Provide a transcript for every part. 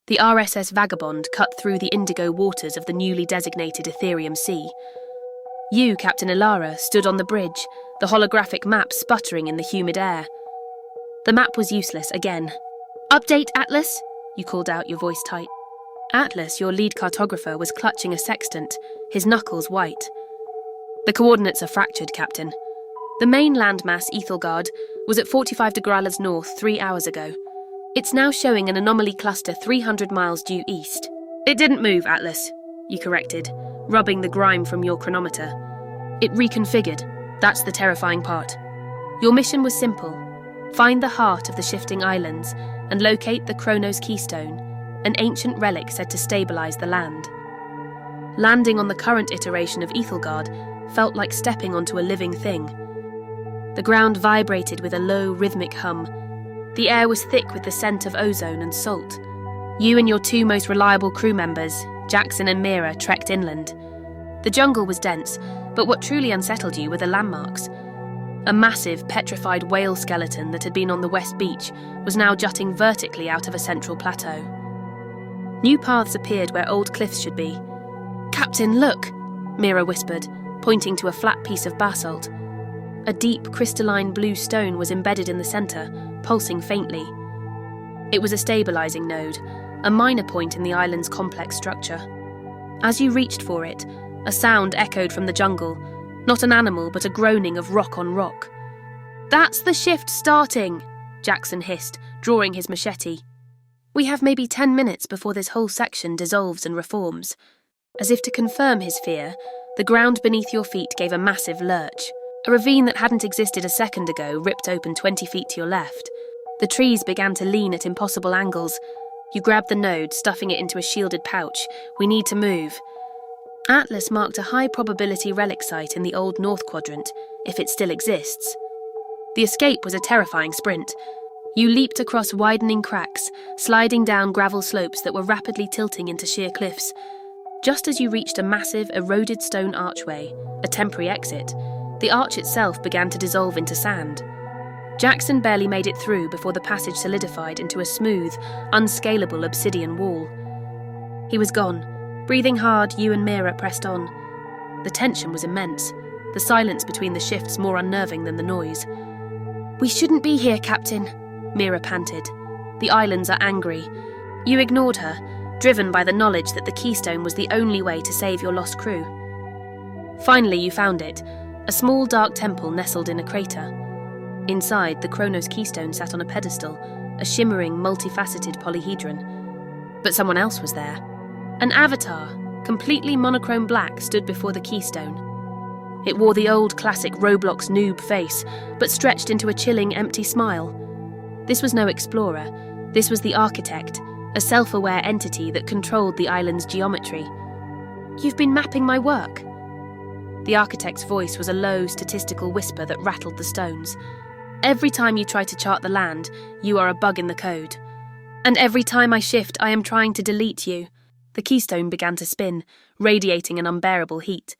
The RSS Vagabond cut through the indigo waters of the newly designated Ethereum Sea. You, Captain Ilara, stood on the bridge, the holographic map sputtering in the humid air. The map was useless again. "Update, Atlas," you called out, your voice tight. Atlas, your lead cartographer, was clutching a sextant, his knuckles white. "The coordinates are fractured, Captain. The main landmass, Ethelgard, was at 45 degrees north 3 hours ago. It's now showing an anomaly cluster 300 miles due east." "It didn't move, Atlas," you corrected, rubbing the grime from your chronometer. "It reconfigured. That's the terrifying part. Your mission was simple. Find the heart of the shifting islands and locate the Chronos Keystone, an ancient relic said to stabilize the land." Landing on the current iteration of Ethelgard felt like stepping onto a living thing. The ground vibrated with a low, rhythmic hum. The air was thick with the scent of ozone and salt. You and your two most reliable crew members, Jaxon and Mira, trekked inland. The jungle was dense, but what truly unsettled you were the landmarks. A massive, petrified whale skeleton that had been on the west beach was now jutting vertically out of a central plateau. New paths appeared where old cliffs should be. "Captain, look," Mira whispered, pointing to a flat piece of basalt. A deep, crystalline blue stone was embedded in the centre, pulsing faintly. It was a stabilising node, a minor point in the island's complex structure. As you reached for it, a sound echoed from the jungle, not an animal but a groaning of rock on rock. "That's the shift starting," Jaxon hissed, drawing his machete. "We have maybe 10 minutes before this whole section dissolves and reforms." As if to confirm his fear, the ground beneath your feet gave a massive lurch. A ravine that hadn't existed a second ago ripped open 20 feet to your left. The trees began to lean at impossible angles. You grabbed the node, stuffing it into a shielded pouch. "We need to move." Atlas marked a high-probability relic site in the old North Quadrant, if it still exists. The escape was a terrifying sprint. You leaped across widening cracks, sliding down gravel slopes that were rapidly tilting into sheer cliffs. Just as you reached a massive, eroded stone archway, a temporary exit, the arch itself began to dissolve into sand. Jaxon barely made it through before the passage solidified into a smooth, unscalable obsidian wall. He was gone. Breathing hard, you and Mira pressed on. The tension was immense, the silence between the shifts more unnerving than the noise. "We shouldn't be here, Captain," Mira panted. "The islands are angry." You ignored her, driven by the knowledge that the Keystone was the only way to save your lost crew. Finally, you found it, a small dark temple nestled in a crater. Inside, the Chronos Keystone sat on a pedestal, a shimmering, multifaceted polyhedron. But someone else was there. An avatar, completely monochrome black, stood before the Keystone. It wore the old classic Roblox noob face, but stretched into a chilling, empty smile. This was no explorer. This was the architect, a self-aware entity that controlled the island's geometry. "You've been mapping my work." The architect's voice was a low, statistical whisper that rattled the stones. "Every time you try to chart the land, you are a bug in the code. And every time I shift, I am trying to delete you." The Keystone began to spin, radiating an unbearable heat.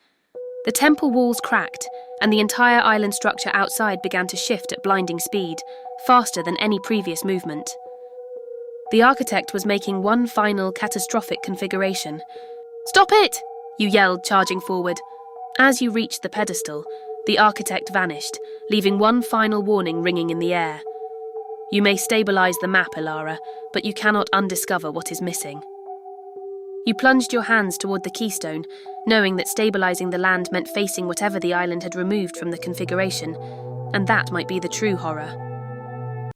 The temple walls cracked, and the entire island structure outside began to shift at blinding speed, faster than any previous movement. The architect was making one final catastrophic configuration. "Stop it!" you yelled, charging forward. As you reached the pedestal, the architect vanished, leaving one final warning ringing in the air. You may stabilize the map, Ilara, but you cannot undiscover what is missing. You plunged your hands toward the Keystone, knowing that stabilizing the land meant facing whatever the island had removed from the configuration, and that might be the true horror.